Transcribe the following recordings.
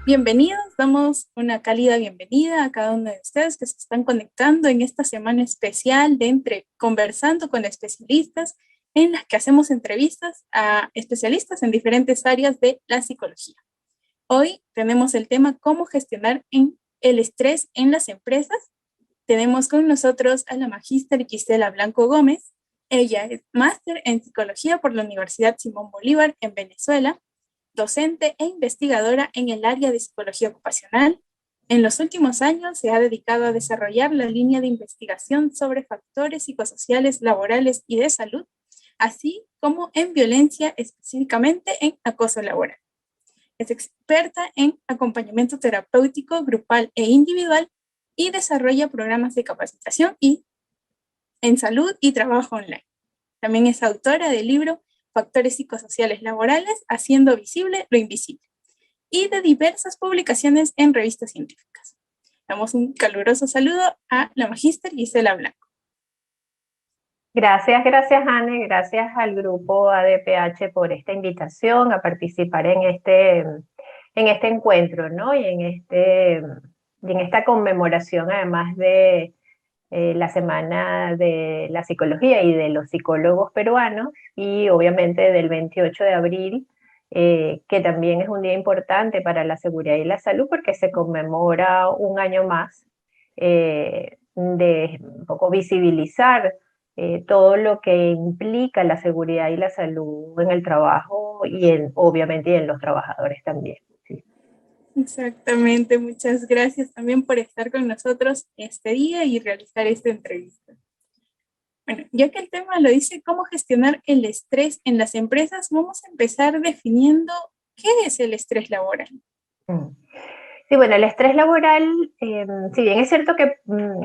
Bienvenidos, damos una cálida bienvenida a cada uno de ustedes que se están conectando en esta semana especial de Entre Conversando con Especialistas, en las que hacemos entrevistas a especialistas en diferentes áreas de la psicología. Hoy tenemos el tema cómo gestionar el estrés en las empresas. Tenemos con nosotros a la magíster Gisela Blanco Gómez. Ella es máster en psicología por la Universidad Simón Bolívar en Venezuela, docente e investigadora en el área de psicología ocupacional. En los últimos años se ha dedicado a desarrollar la línea de investigación sobre factores psicosociales, laborales y de salud, así como en violencia, específicamente en acoso laboral. Es experta en acompañamiento terapéutico grupal e individual y desarrolla programas de capacitación en salud y trabajo online. También es autora del libro Factores psicosociales laborales, haciendo visible lo invisible, y de diversas publicaciones en revistas científicas. Damos un caluroso saludo a la magíster Gisela Blanco. Gracias, Anne, gracias al grupo ADPH por esta invitación a participar en este encuentro, ¿no? Y en esta conmemoración, además de la Semana de la Psicología y de los psicólogos peruanos, y obviamente del 28 de abril, que también es un día importante para la seguridad y la salud, porque se conmemora un año más de un poco visibilizar todo lo que implica la seguridad y la salud en el trabajo y obviamente en los trabajadores también. Sí. Exactamente, muchas gracias también por estar con nosotros este día y realizar esta entrevista. Bueno, ya que el tema lo dice cómo gestionar el estrés en las empresas, vamos a empezar definiendo qué es el estrés laboral. Sí, bueno, el estrés laboral, si bien es cierto que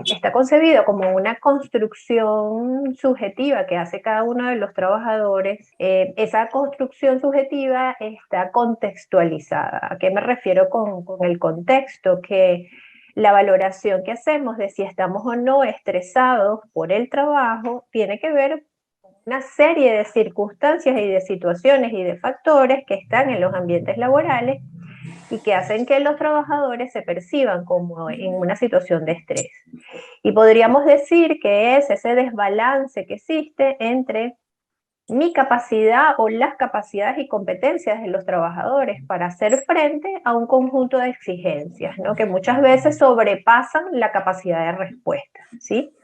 está concebido como una construcción subjetiva que hace cada uno de los trabajadores, esa construcción subjetiva está contextualizada. ¿A qué me refiero con el contexto? Que la valoración que hacemos de si estamos o no estresados por el trabajo tiene que ver con una serie de circunstancias y de situaciones y de factores que están en los ambientes laborales y que hacen que los trabajadores se perciban como en una situación de estrés. Y podríamos decir que es ese desbalance que existe entre mi capacidad o las capacidades y competencias de los trabajadores para hacer frente a un conjunto de exigencias, ¿no? Que muchas veces sobrepasan la capacidad de respuesta, ¿sí?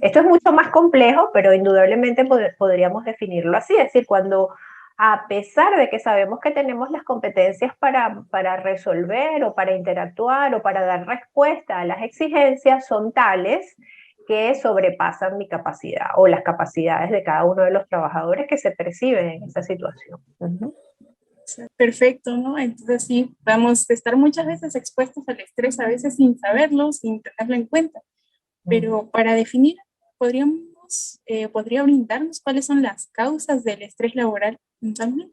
Esto es mucho más complejo, pero indudablemente podríamos definirlo así, es decir, cuando a pesar de que sabemos que tenemos las competencias para resolver o para interactuar o para dar respuesta a las exigencias, son tales que sobrepasan mi capacidad o las capacidades de cada uno de los trabajadores que se perciben en esa situación. Perfecto, ¿no? Entonces sí, vamos a estar muchas veces expuestos al estrés, a veces sin saberlo, sin tenerlo en cuenta. Pero para definir, ¿podría brindarnos cuáles son las causas del estrés laboral también?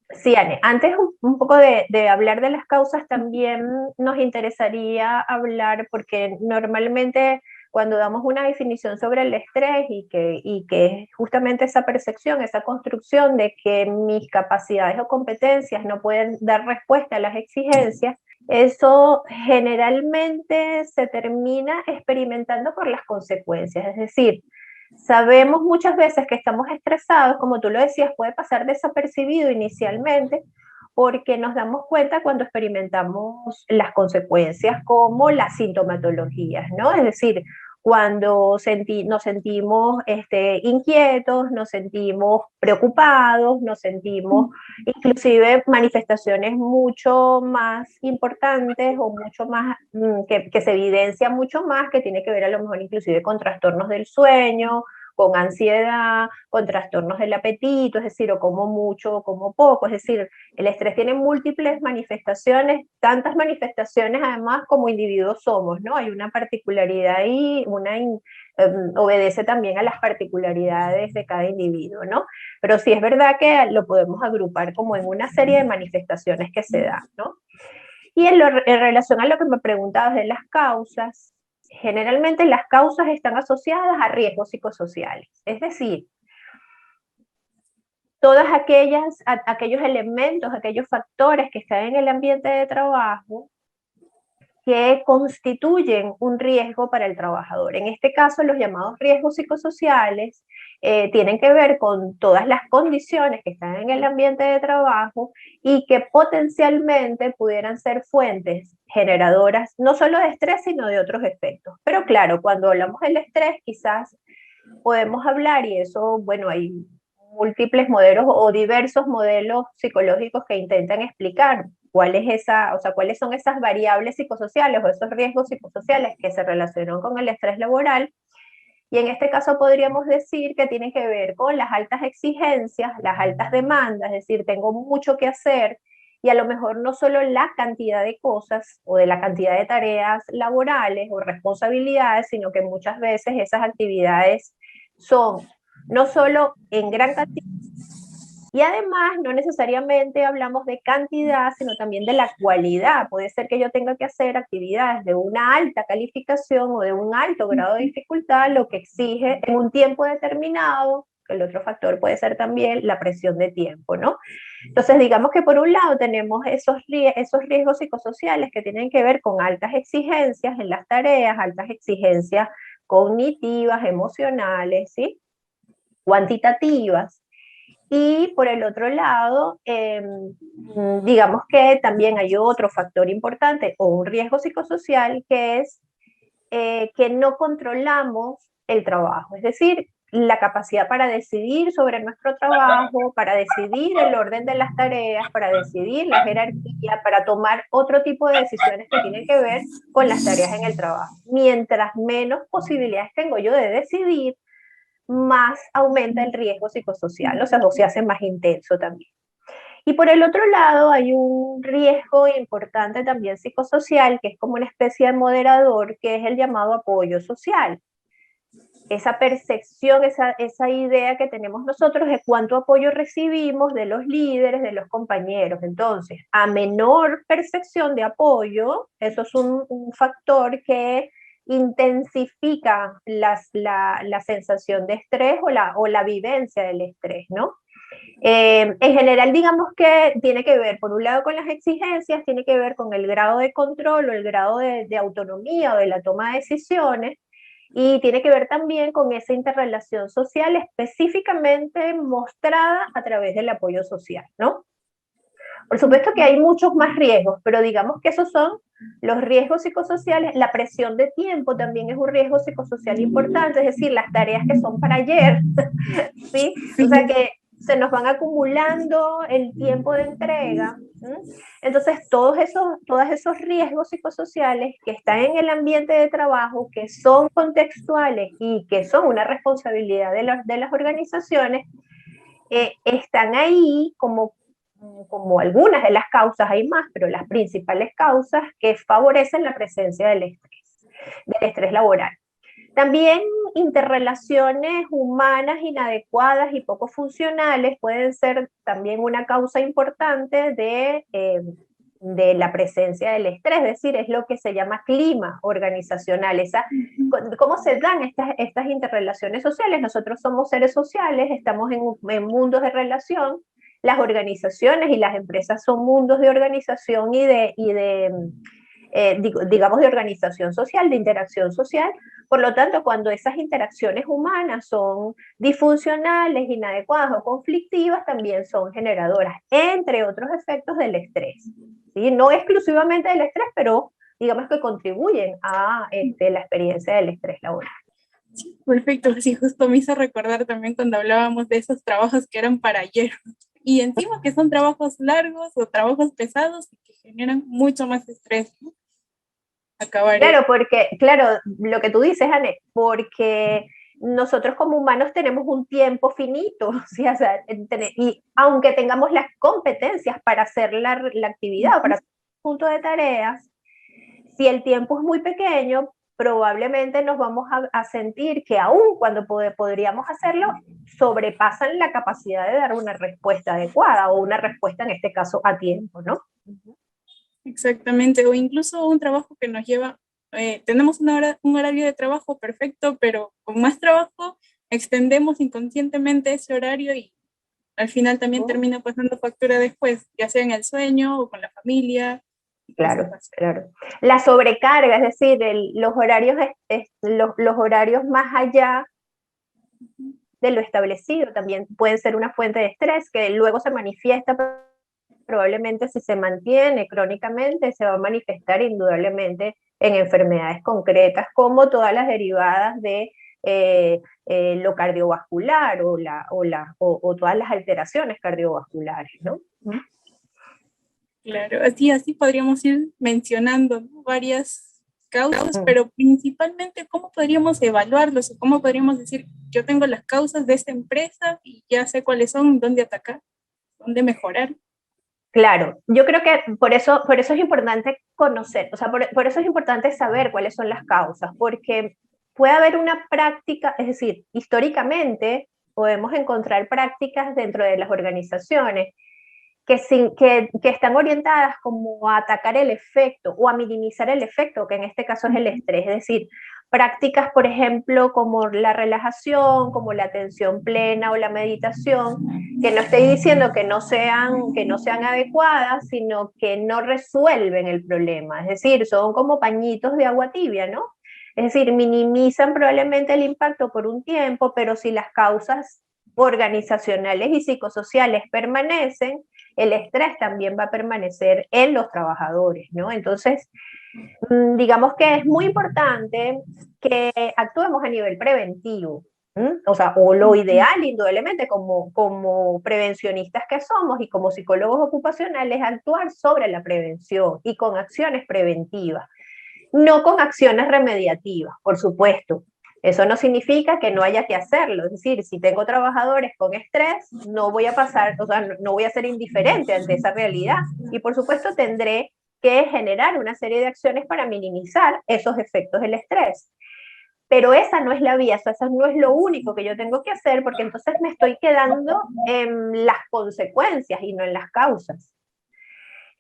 Sí, Anne, antes un poco de hablar de las causas, también nos interesaría hablar, porque normalmente cuando damos una definición sobre el estrés y que es justamente esa percepción, esa construcción de que mis capacidades o competencias no pueden dar respuesta a las exigencias, eso generalmente se termina experimentando por las consecuencias, es decir, sabemos muchas veces que estamos estresados, como tú lo decías, puede pasar desapercibido inicialmente, porque nos damos cuenta cuando experimentamos las consecuencias como las sintomatologías, ¿no? Es decir, cuando nos sentimos inquietos, nos sentimos preocupados, nos sentimos inclusive manifestaciones mucho más importantes o mucho más, que se evidencian mucho más, que tiene que ver a lo mejor inclusive con trastornos del sueño, con ansiedad, con trastornos del apetito, es decir, o como mucho o como poco, es decir, el estrés tiene múltiples manifestaciones, tantas manifestaciones además como individuos somos, ¿no? Hay una particularidad y obedece también a las particularidades de cada individuo, ¿no? Pero sí es verdad que lo podemos agrupar como en una serie de manifestaciones que se dan, ¿no? Y en relación a lo que me preguntabas de las causas, generalmente las causas están asociadas a riesgos psicosociales, es decir, todas aquellos elementos, aquellos factores que están en el ambiente de trabajo que constituyen un riesgo para el trabajador. En este caso, los llamados riesgos psicosociales tienen que ver con todas las condiciones que están en el ambiente de trabajo y que potencialmente pudieran ser fuentes generadoras no solo de estrés, sino de otros efectos. Pero claro, cuando hablamos del estrés, quizás podemos hablar, y eso, bueno, hay múltiples modelos o diversos modelos psicológicos que intentan explicar cuál es esa, o sea, cuáles son esas variables psicosociales o esos riesgos psicosociales que se relacionan con el estrés laboral. Y en este caso podríamos decir que tienen que ver con las altas exigencias, las altas demandas, es decir, tengo mucho que hacer y a lo mejor no solo la cantidad de cosas o de la cantidad de tareas laborales o responsabilidades, sino que muchas veces esas actividades son no solo en gran cantidad, y además no necesariamente hablamos de cantidad, sino también de la cualidad. Puede ser que yo tenga que hacer actividades de una alta calificación o de un alto grado de dificultad, lo que exige en un tiempo determinado. El otro factor puede ser también la presión de tiempo, ¿no? Entonces, digamos que por un lado tenemos esos riesgos psicosociales que tienen que ver con altas exigencias en las tareas, altas exigencias cognitivas, emocionales, ¿sí? Cuantitativas. Y por el otro lado, digamos que también hay otro factor importante o un riesgo psicosocial que es que no controlamos el trabajo, es decir, la capacidad para decidir sobre nuestro trabajo, para decidir el orden de las tareas, para decidir la jerarquía, para tomar otro tipo de decisiones que tienen que ver con las tareas en el trabajo. Mientras menos posibilidades tengo yo de decidir, más aumenta el riesgo psicosocial, o sea, o se hace más intenso también. Y por el otro lado hay un riesgo importante también psicosocial, que es como una especie de moderador, que es el llamado apoyo social. Esa percepción, esa idea que tenemos nosotros de cuánto apoyo recibimos de los líderes, de los compañeros. Entonces, a menor percepción de apoyo, eso es un factor que intensifica la sensación de estrés o la vivencia del estrés, ¿no? En general, digamos que tiene que ver, por un lado, con las exigencias, tiene que ver con el grado de control o el grado de autonomía o de la toma de decisiones, y tiene que ver también con esa interrelación social específicamente mostrada a través del apoyo social, ¿no? Por supuesto que hay muchos más riesgos, pero digamos que esos son los riesgos psicosociales. La presión de tiempo también es un riesgo psicosocial importante, es decir, las tareas que son para ayer, ¿sí? O sea que se nos van acumulando el tiempo de entrega. Entonces, todos esos riesgos psicosociales que están en el ambiente de trabajo, que son contextuales y que son una responsabilidad de las organizaciones, están ahí como algunas de las causas, hay más, pero las principales causas que favorecen la presencia del estrés laboral. También interrelaciones humanas inadecuadas y poco funcionales pueden ser también una causa importante de la presencia del estrés, es decir, es lo que se llama clima organizacional. ¿Cómo se dan estas interrelaciones sociales? Nosotros somos seres sociales, estamos en mundos de relación, las organizaciones y las empresas son mundos de organización digamos, de organización social, de interacción social. Por lo tanto, cuando esas interacciones humanas son disfuncionales, inadecuadas o conflictivas, también son generadoras, entre otros efectos, del estrés. ¿Sí? No exclusivamente del estrés, pero digamos que contribuyen a la experiencia del estrés laboral. Perfecto, sí, justo me hizo recordar también cuando hablábamos de esos trabajos que eran para ayer. Y encima que son trabajos largos o trabajos pesados y que generan mucho más estrés, ¿no? Claro, porque, claro, lo que tú dices, Anne, porque nosotros como humanos tenemos un tiempo finito, ¿sí? O sea, y aunque tengamos las competencias para hacer la actividad o para hacer un conjunto de tareas, si el tiempo es muy pequeño, probablemente nos vamos a sentir que aún cuando podríamos hacerlo, sobrepasan la capacidad de dar una respuesta adecuada o una respuesta, en este caso, a tiempo, ¿no? Exactamente, o incluso un trabajo que nos lleva, tenemos un horario de trabajo perfecto, pero con más trabajo extendemos inconscientemente ese horario y Al final también termina pasando factura después, ya sea en el sueño o con la familia. Claro, claro. La sobrecarga, es decir, los horarios, los horarios más allá de lo establecido también pueden ser una fuente de estrés que luego se manifiesta, probablemente si se mantiene crónicamente, se va a manifestar indudablemente en enfermedades concretas como todas las derivadas de lo cardiovascular o todas las alteraciones cardiovasculares, ¿no? Claro, así podríamos ir mencionando, ¿no?, varias causas, pero principalmente cómo podríamos evaluarlos o cómo podríamos decir, yo tengo las causas de esta empresa y ya sé cuáles son, dónde atacar, dónde mejorar. Claro, yo creo que por eso es importante conocer, o sea, por eso es importante saber cuáles son las causas, porque puede haber una práctica, es decir, históricamente podemos encontrar prácticas dentro de las organizaciones que están orientadas como a atacar el efecto o a minimizar el efecto, que en este caso es el estrés, es decir, prácticas, por ejemplo, como la relajación, como la atención plena o la meditación, que no estoy diciendo que no sean adecuadas, sino que no resuelven el problema, es decir, son como pañitos de agua tibia, ¿no? Es decir, minimizan probablemente el impacto por un tiempo, pero si las causas organizacionales y psicosociales permanecen, el estrés también va a permanecer en los trabajadores, ¿no? Entonces, digamos que es muy importante que actuemos a nivel preventivo, o sea, o lo ideal, indudablemente, como prevencionistas que somos y como psicólogos ocupacionales, actuar sobre la prevención y con acciones preventivas, no con acciones remediativas, por supuesto. Eso no significa que no haya que hacerlo, es decir, si tengo trabajadores con estrés, no voy a pasar, o sea, no voy a ser indiferente ante esa realidad y por supuesto tendré que generar una serie de acciones para minimizar esos efectos del estrés. Pero esa no es la vía, eso no es lo único que yo tengo que hacer porque entonces me estoy quedando en las consecuencias y no en las causas.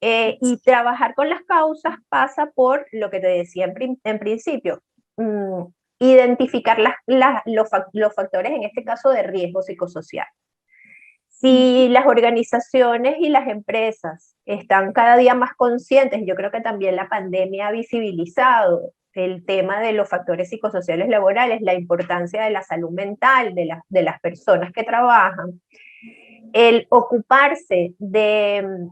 Y trabajar con las causas pasa por lo que te decía en principio, identificar los factores, en este caso, de riesgo psicosocial. Si las organizaciones y las empresas están cada día más conscientes, yo creo que también la pandemia ha visibilizado el tema de los factores psicosociales laborales, la importancia de la salud mental de las personas que trabajan, el ocuparse de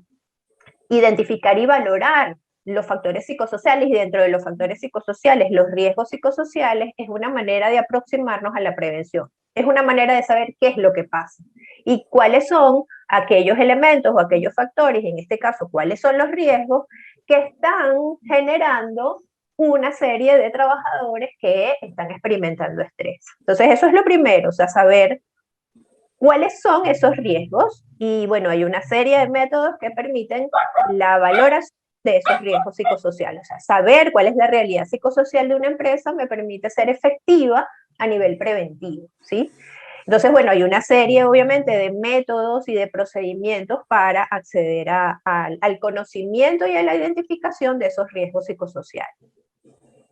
identificar y valorar los factores psicosociales y dentro de los factores psicosociales, los riesgos psicosociales, es una manera de aproximarnos a la prevención. Es una manera de saber qué es lo que pasa y cuáles son aquellos elementos o aquellos factores, en este caso, cuáles son los riesgos que están generando una serie de trabajadores que están experimentando estrés. Entonces, eso es lo primero, o sea, saber cuáles son esos riesgos y bueno, hay una serie de métodos que permiten la valoración de esos riesgos psicosociales. O sea, saber cuál es la realidad psicosocial de una empresa me permite ser efectiva a nivel preventivo, ¿sí? Entonces, bueno, hay una serie obviamente de métodos y de procedimientos para acceder al conocimiento y a la identificación de esos riesgos psicosociales.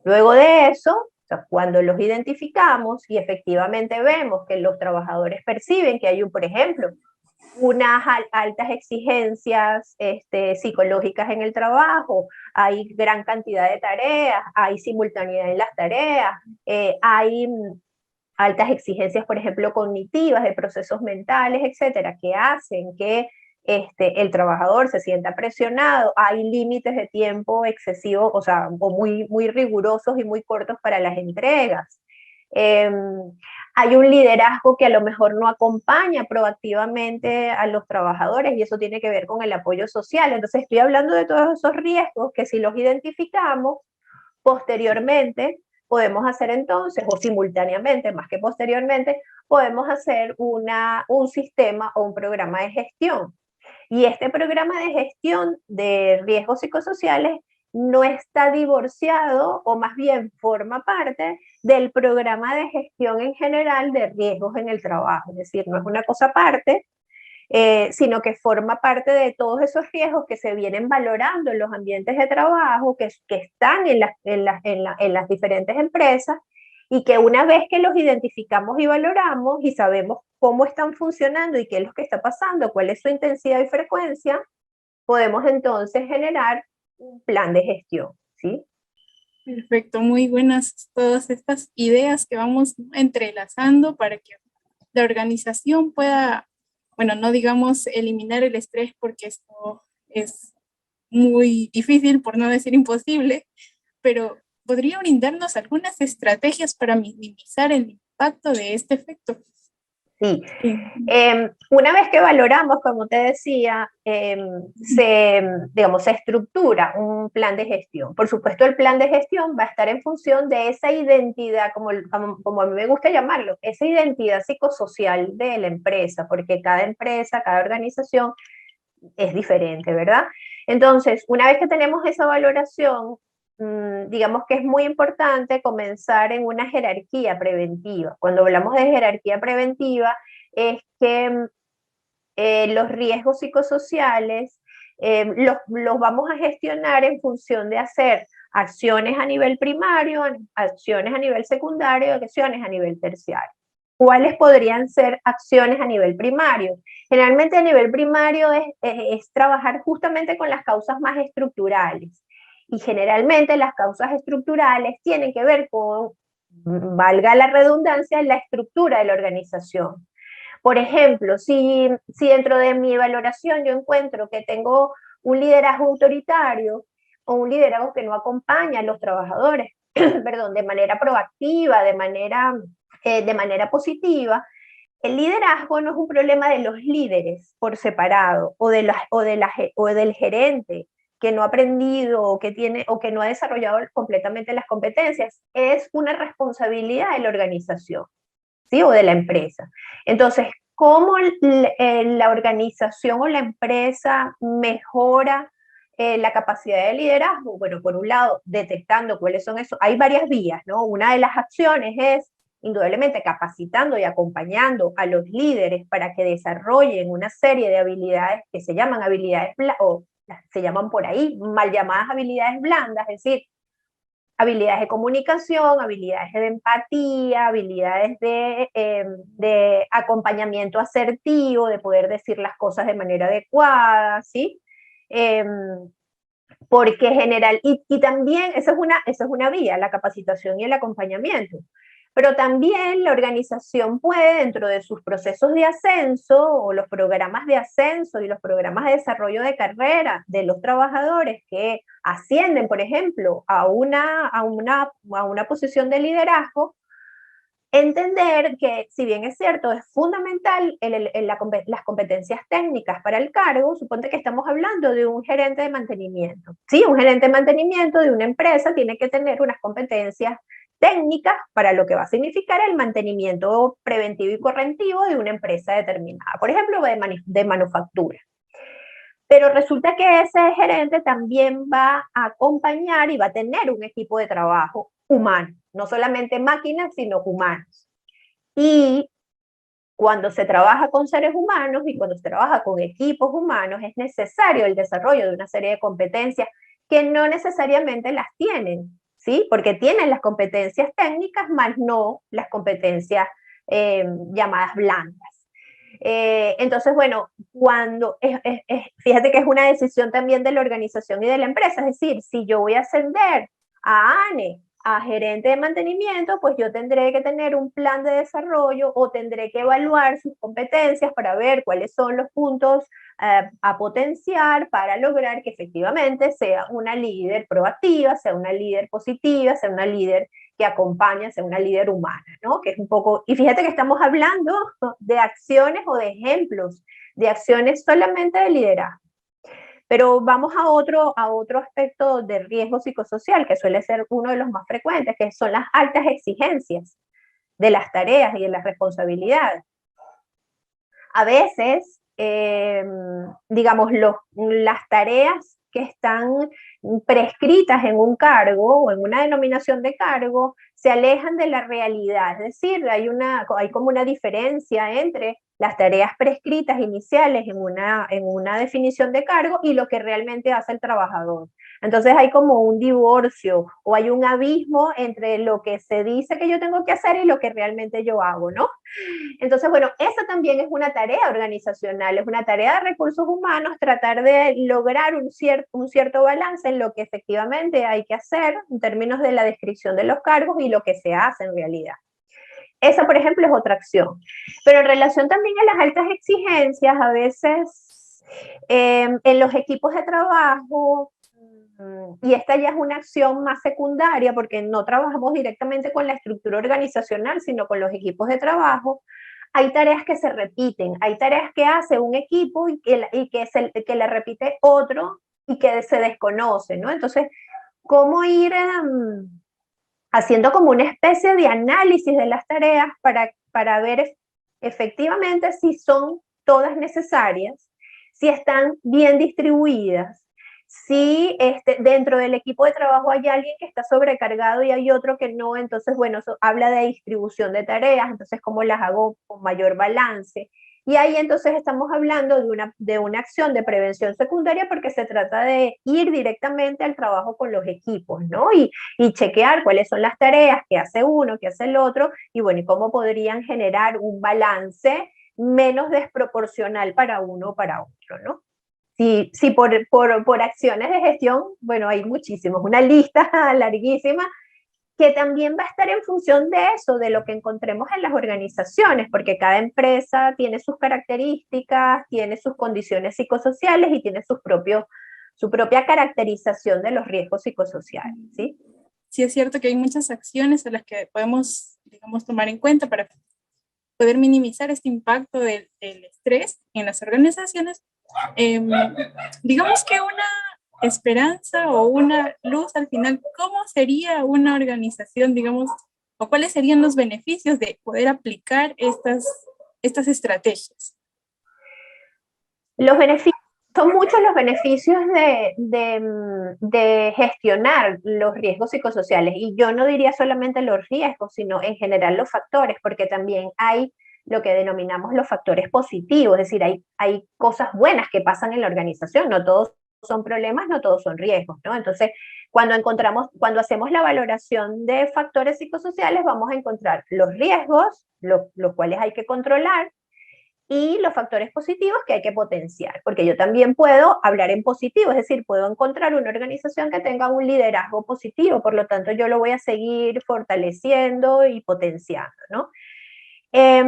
Luego de eso, o sea, cuando los identificamos y efectivamente vemos que los trabajadores perciben que hay, por ejemplo, unas altas exigencias psicológicas en el trabajo, hay gran cantidad de tareas, hay simultaneidad en las tareas, hay altas exigencias, por ejemplo, cognitivas, de procesos mentales, etcétera, que hacen que el trabajador se sienta presionado, hay límites de tiempo excesivos, o sea, o muy rigurosos y muy cortos para las entregas. Hay un liderazgo que a lo mejor no acompaña proactivamente a los trabajadores y eso tiene que ver con el apoyo social. Entonces estoy hablando de todos esos riesgos que si los identificamos, posteriormente podemos hacer entonces, o simultáneamente, más que posteriormente, podemos hacer un sistema o un programa de gestión. Y este programa de gestión de riesgos psicosociales no está divorciado o más bien forma parte del programa de gestión en general de riesgos en el trabajo. Es decir, no es una cosa aparte, sino que forma parte de todos esos riesgos que se vienen valorando en los ambientes de trabajo, que están en las diferentes empresas y que una vez que los identificamos y valoramos y sabemos cómo están funcionando y qué es lo que está pasando, cuál es su intensidad y frecuencia, podemos entonces generar un plan de gestión, ¿sí? Perfecto, muy buenas todas estas ideas que vamos entrelazando para que la organización pueda, bueno, no digamos eliminar el estrés porque esto es muy difícil, por no decir imposible, pero podría brindarnos algunas estrategias para minimizar el impacto de este efecto. Sí. Sí. Una vez que valoramos, como te decía, digamos, se estructura un plan de gestión. Por supuesto, el plan de gestión va a estar en función de esa identidad, como a mí me gusta llamarlo, esa identidad psicosocial de la empresa, porque cada empresa, cada organización es diferente, ¿verdad? Entonces, una vez que tenemos esa valoración, digamos que es muy importante comenzar en una jerarquía preventiva. Cuando hablamos de jerarquía preventiva, es que los riesgos psicosociales los vamos a gestionar en función de hacer acciones a nivel primario, acciones a nivel secundario, acciones a nivel terciario. ¿Cuáles podrían ser acciones a nivel primario? Generalmente a nivel primario es trabajar justamente con las causas más estructurales. Y generalmente las causas estructurales tienen que ver con, valga la redundancia, la estructura de la organización. Por ejemplo, si dentro de mi valoración yo encuentro que tengo un liderazgo autoritario o un liderazgo que no acompaña a los trabajadores, perdón, de manera proactiva, de manera positiva, el liderazgo no es un problema de los líderes por separado o del gerente que no ha aprendido o que no ha desarrollado completamente las competencias, es una responsabilidad de la organización, ¿sí? O de la empresa. Entonces, ¿cómo la organización o la empresa mejora la capacidad de liderazgo? Bueno, por un lado, detectando cuáles son esos. Hay varias vías, ¿no? Una de las acciones es, indudablemente, capacitando y acompañando a los líderes para que desarrollen una serie de habilidades que se llaman habilidades, o se llaman por ahí, mal llamadas habilidades blandas, es decir, habilidades de comunicación, habilidades de empatía, habilidades de acompañamiento asertivo, de poder decir las cosas de manera adecuada, ¿sí? Porque general, y también esa es una vía, la capacitación y el acompañamiento. Pero también la organización puede, dentro de sus procesos de ascenso o los programas de ascenso y los programas de desarrollo de carrera de los trabajadores que ascienden, por ejemplo, a una posición de liderazgo, entender que, si bien es cierto, es fundamental las competencias técnicas para el cargo. Suponte que estamos hablando de un gerente de mantenimiento. Sí, un gerente de mantenimiento de una empresa tiene que tener unas competencias técnicas para lo que va a significar el mantenimiento preventivo y correctivo de una empresa determinada, por ejemplo, de manufactura. Pero resulta que ese gerente también va a acompañar y va a tener un equipo de trabajo humano, no solamente máquinas, sino humanos. Y cuando se trabaja con seres humanos y cuando se trabaja con equipos humanos, es necesario el desarrollo de una serie de competencias que no necesariamente las tienen, ¿sí? Porque tienen las competencias técnicas, más no las competencias llamadas blandas. Entonces, bueno, fíjate que es una decisión también de la organización y de la empresa, es decir, si yo voy a ascender a ANE, a gerente de mantenimiento, pues yo tendré que tener un plan de desarrollo o tendré que evaluar sus competencias para ver cuáles son los puntos a potenciar para lograr que efectivamente sea una líder proactiva, sea una líder positiva, sea una líder que acompaña, sea una líder humana, ¿no? Que es un poco, y fíjate que estamos hablando de acciones o de ejemplos, de acciones solamente de liderazgo. Pero vamos a otro aspecto de riesgo psicosocial, que suele ser uno de los más frecuentes, que son las altas exigencias de las tareas y de las responsabilidades. A veces, digamos, las tareas que están prescritas en un cargo o en una denominación de cargo se alejan de la realidad, es decir, hay como una diferencia entre las tareas prescritas iniciales en una definición de cargo y lo que realmente hace el trabajador. Entonces hay como un divorcio o hay un abismo entre lo que se dice que yo tengo que hacer y lo que realmente yo hago, ¿no? Entonces, bueno, esa también es una tarea organizacional, es una tarea de recursos humanos, tratar de lograr un cierto balance en lo que efectivamente hay que hacer en términos de la descripción de los cargos y lo que se hace en realidad. Esa, por ejemplo, es otra acción. Pero en relación también a las altas exigencias, a veces en los equipos de trabajo, y esta ya es una acción más secundaria porque no trabajamos directamente con la estructura organizacional, sino con los equipos de trabajo, hay tareas que se repiten, hay tareas que hace un equipo que le repite otro y que se desconoce, ¿no? Entonces, ¿cómo ir haciendo como una especie de análisis de las tareas para ver efectivamente si son todas necesarias, si están bien distribuidas, si dentro del equipo de trabajo hay alguien que está sobrecargado y hay otro que no, entonces, bueno, eso habla de distribución de tareas, entonces, ¿cómo las hago con mayor balance? Y ahí entonces estamos hablando de una acción de prevención secundaria porque se trata de ir directamente al trabajo con los equipos, ¿no? Y chequear cuáles son las tareas que hace uno, que hace el otro, y bueno, y cómo podrían generar un balance menos desproporcional para uno o para otro, ¿no? Sí, por acciones de gestión, bueno, hay muchísimos, una lista larguísima que también va a estar en función de eso, de lo que encontremos en las organizaciones, porque cada empresa tiene sus características, tiene sus condiciones psicosociales y tiene su propia caracterización de los riesgos psicosociales, ¿sí? Sí, es cierto que hay muchas acciones a las que podemos, digamos, tomar en cuenta para poder minimizar este impacto del estrés en las organizaciones. Digamos que una esperanza o una luz al final, ¿cómo sería una organización, digamos, o cuáles serían los beneficios de poder aplicar estas estrategias? Los beneficios, son muchos los beneficios de gestionar los riesgos psicosociales. Y yo no diría solamente los riesgos, sino en general los factores, porque también hay lo que denominamos los factores positivos, es decir, hay cosas buenas que pasan en la organización, no todos son problemas, no todos son riesgos, ¿no? Entonces, cuando hacemos la valoración de factores psicosociales, vamos a encontrar los riesgos, los cuales hay que controlar, y los factores positivos que hay que potenciar, porque yo también puedo hablar en positivo, es decir, puedo encontrar una organización que tenga un liderazgo positivo, por lo tanto yo lo voy a seguir fortaleciendo y potenciando, ¿no? Eh,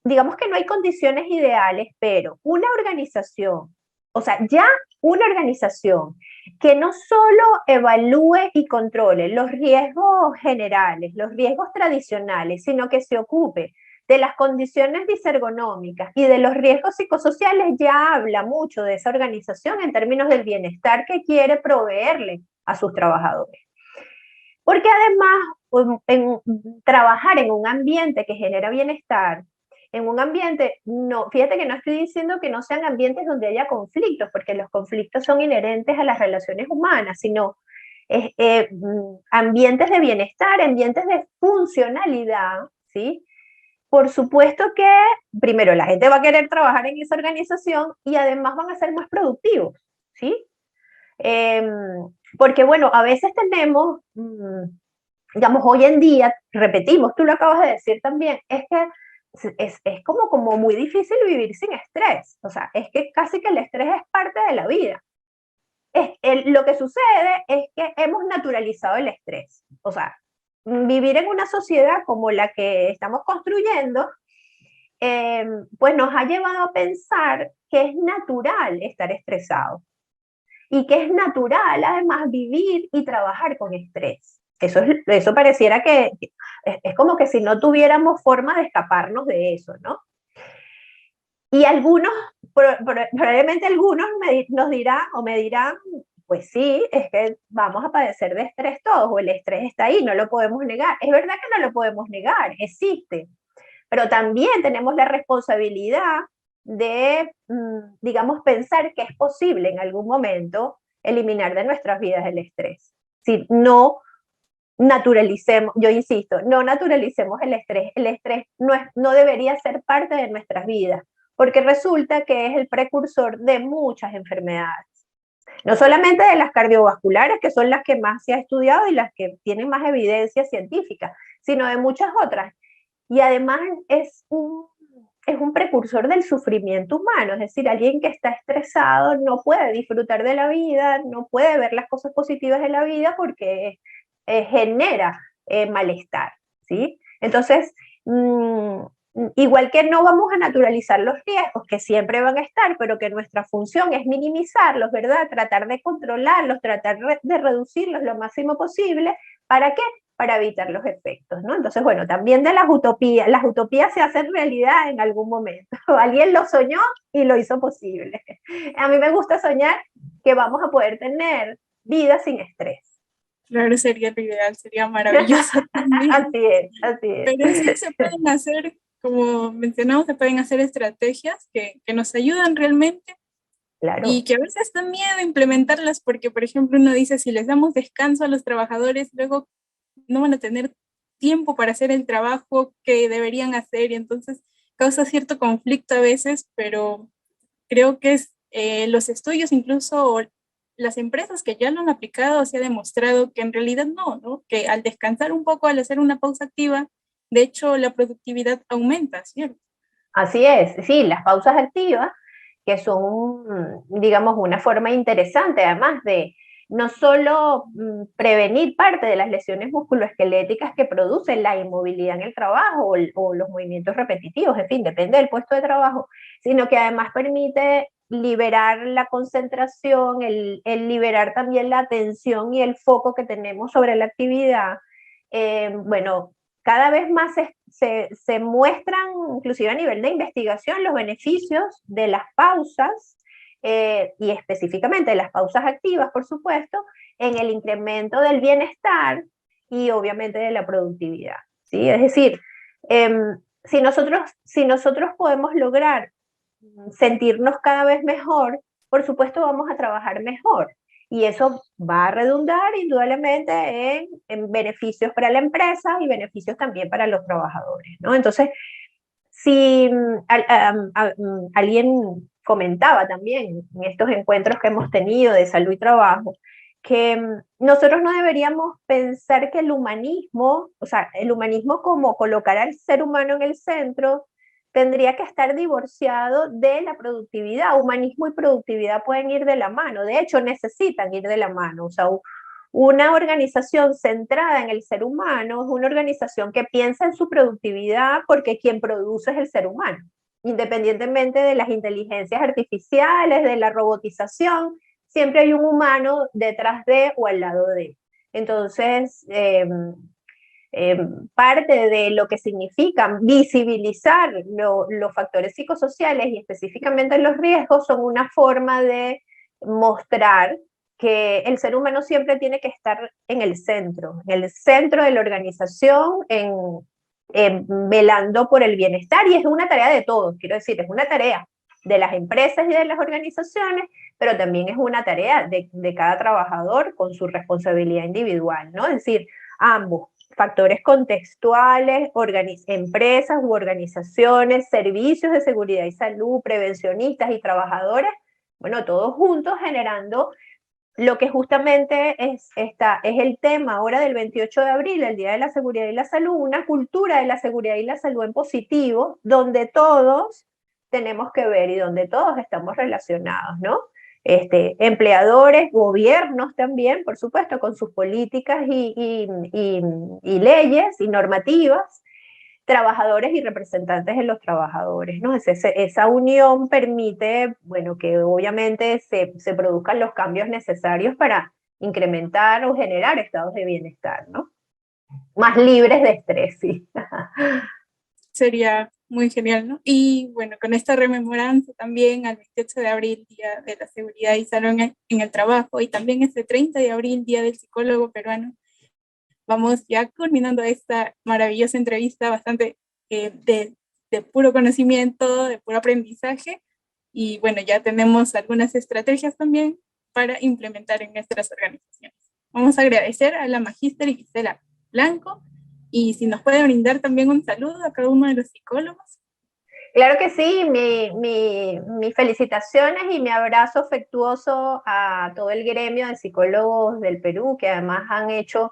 digamos que no hay condiciones ideales, pero una organización, o sea, ya una organización que no solo evalúe y controle los riesgos generales, los riesgos tradicionales, sino que se ocupe de las condiciones disergonómicas y de los riesgos psicosociales, ya habla mucho de esa organización en términos del bienestar que quiere proveerle a sus trabajadores. Porque además, trabajar en un ambiente que genera bienestar, en un ambiente, no, fíjate que no estoy diciendo que no sean ambientes donde haya conflictos, porque los conflictos son inherentes a las relaciones humanas, sino ambientes de bienestar, ambientes de funcionalidad, ¿sí? Por supuesto que primero la gente va a querer trabajar en esa organización y además van a ser más productivos, ¿sí? Porque bueno, a veces tenemos, digamos, hoy en día, repetimos, tú lo acabas de decir también, es que es como muy difícil vivir sin estrés, o sea, es que casi que el estrés es parte de la vida. Lo que sucede es que hemos naturalizado el estrés, o sea, vivir en una sociedad como la que estamos construyendo, pues nos ha llevado a pensar que es natural estar estresado y que es natural además vivir y trabajar con estrés. Eso pareciera que es como que si no tuviéramos forma de escaparnos de eso, ¿no? Y algunos, probablemente algunos nos dirán o me dirán, pues sí, es que vamos a padecer de estrés todos, o el estrés está ahí, no lo podemos negar. Es verdad que no lo podemos negar, existe, pero también tenemos la responsabilidad de, digamos, pensar que es posible en algún momento eliminar de nuestras vidas el estrés. Si no naturalicemos, yo insisto, no naturalicemos el estrés no debería ser parte de nuestras vidas, porque resulta que es el precursor de muchas enfermedades. No solamente de las cardiovasculares, que son las que más se ha estudiado y las que tienen más evidencia científica, sino de muchas otras. Y además es un precursor del sufrimiento humano, es decir, alguien que está estresado no puede disfrutar de la vida, no puede ver las cosas positivas de la vida porque genera malestar, ¿sí? Entonces, igual que no vamos a naturalizar los riesgos, que siempre van a estar, pero que nuestra función es minimizarlos, ¿verdad? Tratar de controlarlos, tratar de reducirlos lo máximo posible. ¿Para qué? Para evitar los efectos, ¿no? Entonces, bueno, también de las utopías se hacen realidad en algún momento. Alguien lo soñó y lo hizo posible. A mí me gusta soñar que vamos a poder tener vida sin estrés. Claro, sería lo ideal, sería maravilloso también. Así es, así es. Pero sí se pueden hacer, como mencionamos, se pueden hacer estrategias que nos ayudan realmente. Claro. Y que a veces da miedo implementarlas porque, por ejemplo, uno dice, si les damos descanso a los trabajadores, luego no van a tener tiempo para hacer el trabajo que deberían hacer y entonces causa cierto conflicto a veces, pero creo que es, los estudios incluso o las empresas que ya lo han aplicado se ha demostrado que en realidad no, que al descansar un poco, al hacer una pausa activa, de hecho la productividad aumenta, ¿cierto? Así es, sí, las pausas activas, que son, digamos, una forma interesante además de no solo prevenir parte de las lesiones musculoesqueléticas que producen la inmovilidad en el trabajo o los movimientos repetitivos, en fin, depende del puesto de trabajo, sino que además permite liberar la concentración, el liberar también la atención y el foco que tenemos sobre la actividad. Bueno, cada vez más se muestran, inclusive a nivel de investigación, los beneficios de las pausas y específicamente de las pausas activas, por supuesto, en el incremento del bienestar y obviamente de la productividad, ¿sí? Es decir, si nosotros podemos lograr sentirnos cada vez mejor, por supuesto vamos a trabajar mejor. Y eso va a redundar indudablemente en beneficios para la empresa y beneficios también para los trabajadores, ¿no? Entonces, si alguien comentaba también en estos encuentros que hemos tenido de salud y trabajo, que nosotros no deberíamos pensar que el humanismo, o sea, el humanismo como colocar al ser humano en el centro, tendría que estar divorciado de la productividad. Humanismo y productividad pueden ir de la mano, de hecho necesitan ir de la mano. O sea, una organización centrada en el ser humano es una organización que piensa en su productividad porque quien produce es el ser humano, independientemente de las inteligencias artificiales, de la robotización, siempre hay un humano detrás de o al lado de. Entonces, parte de lo que significa visibilizar los factores psicosociales y específicamente los riesgos son una forma de mostrar que el ser humano siempre tiene que estar en el centro de la organización, velando por el bienestar, y es una tarea de todos, quiero decir, es una tarea de las empresas y de las organizaciones, pero también es una tarea de cada trabajador con su responsabilidad individual, ¿no? Es decir, ambos factores contextuales, empresas u organizaciones, servicios de seguridad y salud, prevencionistas y trabajadores, bueno, todos juntos generando lo que justamente es el tema ahora del 28 de abril, el Día de la Seguridad y la Salud, una cultura de la seguridad y la salud en positivo, donde todos tenemos que ver y donde todos estamos relacionados, ¿no? Empleadores, gobiernos también, por supuesto, con sus políticas y leyes y normativas, trabajadores y representantes de los trabajadores, ¿no? Esa unión permite, bueno, que obviamente se produzcan los cambios necesarios para incrementar o generar estados de bienestar, ¿no? Más libres de estrés, sí. Sería muy genial, ¿no? Y bueno, con esta rememoranza también al 28 de abril, Día de la Seguridad y Salud en el Trabajo, y también este 30 de abril, Día del Psicólogo Peruano, vamos ya culminando esta maravillosa entrevista bastante de puro conocimiento, de puro aprendizaje, y bueno, ya tenemos algunas estrategias también para implementar en nuestras organizaciones. Vamos a agradecer a la magíster Gisela Blanco, y si nos puede brindar también un saludo a cada uno de los psicólogos. Claro que sí, mis felicitaciones y mi abrazo afectuoso a todo el gremio de psicólogos del Perú, que además han hecho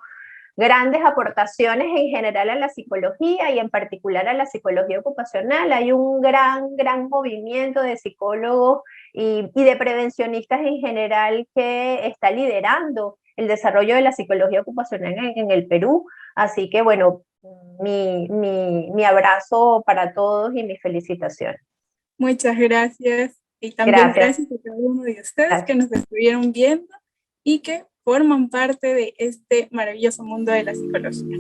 grandes aportaciones en general a la psicología y en particular a la psicología ocupacional. Hay un gran movimiento de psicólogos y de prevencionistas en general que está liderando el desarrollo de la psicología ocupacional en el Perú. Así que bueno, mi abrazo para todos y mis felicitaciones. Muchas gracias y también Gracias. gracias a cada uno de ustedes que Gracias. nos estuvieron viendo y que forman parte de este maravilloso mundo de la psicología.